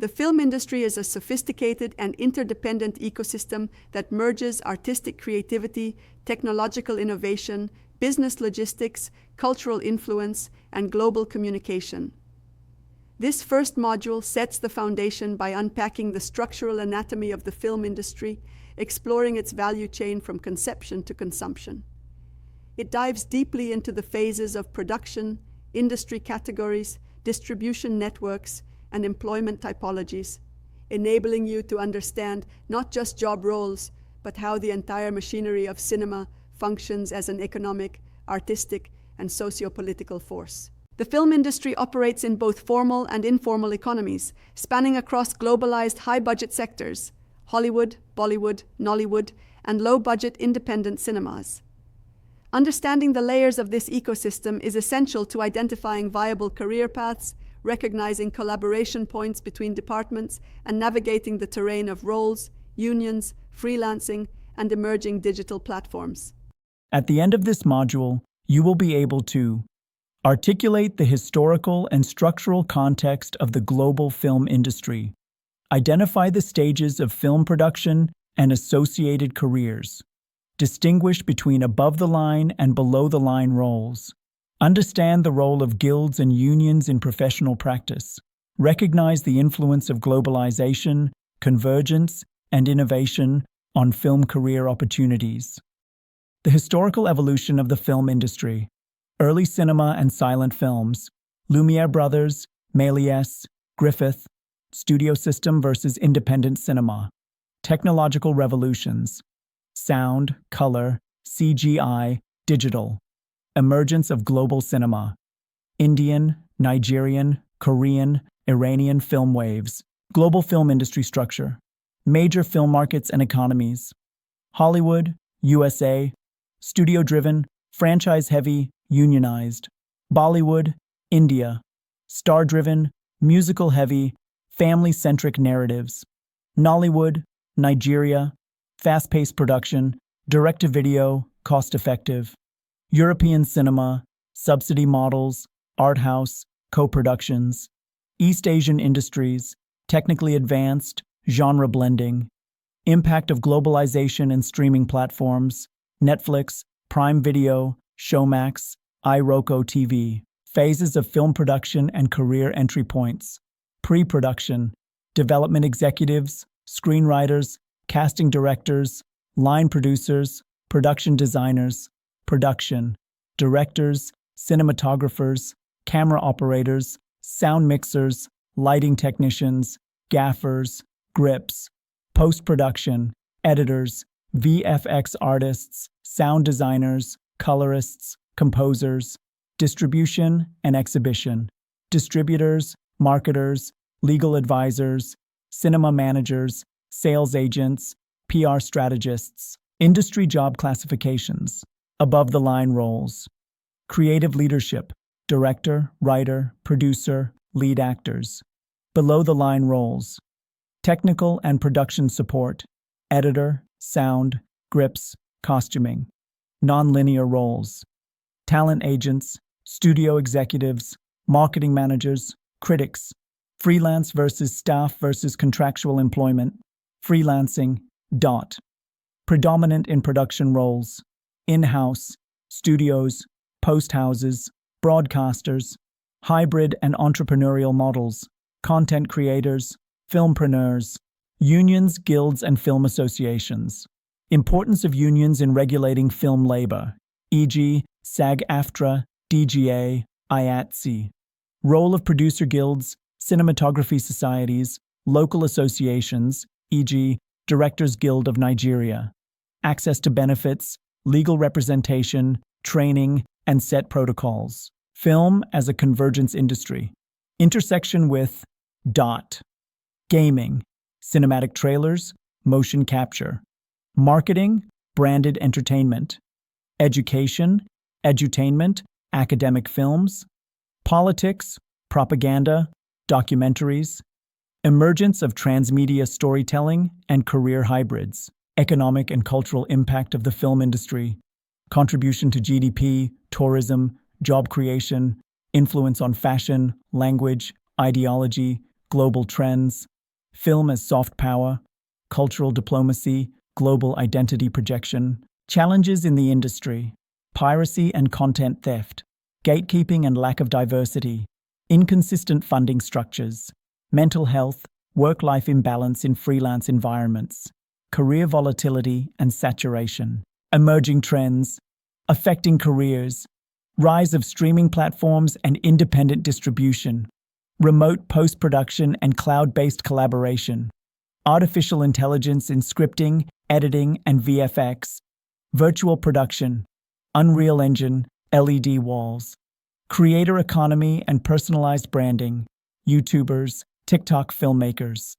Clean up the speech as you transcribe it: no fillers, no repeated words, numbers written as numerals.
The film industry is a sophisticated and interdependent ecosystem that merges artistic creativity, technological innovation, business logistics, cultural influence, and global communication. This first module sets the foundation by unpacking the structural anatomy of the film industry, exploring its value chain from conception to consumption. It dives deeply into the phases of production, industry categories, distribution networks, and employment typologies, enabling you to understand not just job roles, but how the entire machinery of cinema functions as an economic, artistic, and sociopolitical force. The film industry operates in both formal and informal economies, spanning across globalized high-budget sectors, Hollywood, Bollywood, Nollywood, and low-budget independent cinemas. Understanding the layers of this ecosystem is essential to identifying viable career paths, recognizing collaboration points between departments, and navigating the terrain of roles, unions, freelancing, and emerging digital platforms. At the end of this module, you will be able to articulate the historical and structural context of the global film industry, identify the stages of film production and associated careers, distinguish between above-the-line and below-the-line roles, understand the role of guilds and unions in professional practice, recognize the influence of globalization, convergence, and innovation on film career opportunities. The historical evolution of the film industry. Early cinema and silent films. Lumiere Brothers, Méliès, Griffith. Studio system versus independent cinema. Technological revolutions. Sound, color, CGI, digital. Emergence of global cinema. Indian, Nigerian, Korean, Iranian film waves. Global film industry structure. Major film markets and economies. Hollywood, USA. Studio-driven, franchise-heavy, unionized. Bollywood, India. Star-driven, musical-heavy, family-centric narratives. Nollywood, Nigeria. Fast-paced production, direct-to-video, cost-effective. European cinema, subsidy models, art house, co-productions. East Asian industries, technically advanced, genre blending. Impact of globalization and streaming platforms. Netflix, Prime Video, Showmax, iRoko TV. Phases of film production and career entry points. Pre-production, development executives, screenwriters, casting directors, line producers, production designers, production, directors, cinematographers, camera operators, sound mixers, lighting technicians, gaffers, grips, post-production, editors, VFX artists, sound designers, colorists, composers, distribution and exhibition, distributors, marketers, legal advisors, cinema managers, sales agents, PR strategists, industry job classifications, above-the-line roles, creative leadership, director, writer, producer, lead actors, below-the-line roles, technical and production support, editor, sound, grips, costuming, non-linear roles, talent agents, studio executives, marketing managers, critics, freelance versus staff versus contractual employment, freelancing, predominant in production roles, in-house, studios, post houses, broadcasters, hybrid and entrepreneurial models, content creators, filmpreneurs, unions, guilds, and film associations. Importance of unions in regulating film labor, e.g., SAG-AFTRA, DGA, IATSE. Role of producer guilds, cinematography societies, local associations, e.g., Directors Guild of Nigeria. Access to benefits, legal representation, training, and set protocols. Film as a convergence industry. Intersection with gaming, cinematic trailers, motion capture. Marketing, branded entertainment. Education, edutainment, academic films. Politics, propaganda, documentaries. Emergence of transmedia storytelling and career hybrids. Economic and cultural impact of the film industry. Contribution to GDP, tourism, job creation, influence on fashion, language, ideology, global trends, film as soft power, cultural diplomacy, global identity projection, challenges in the industry, piracy and content theft, gatekeeping and lack of diversity, inconsistent funding structures, mental health, work-life imbalance in freelance environments, career volatility and saturation, emerging trends, affecting careers, rise of streaming platforms and independent distribution, remote post-production and cloud-based collaboration, artificial intelligence in scripting, editing, and VFX, virtual production, Unreal Engine, LED walls, creator economy and personalized branding, YouTubers, TikTok filmmakers,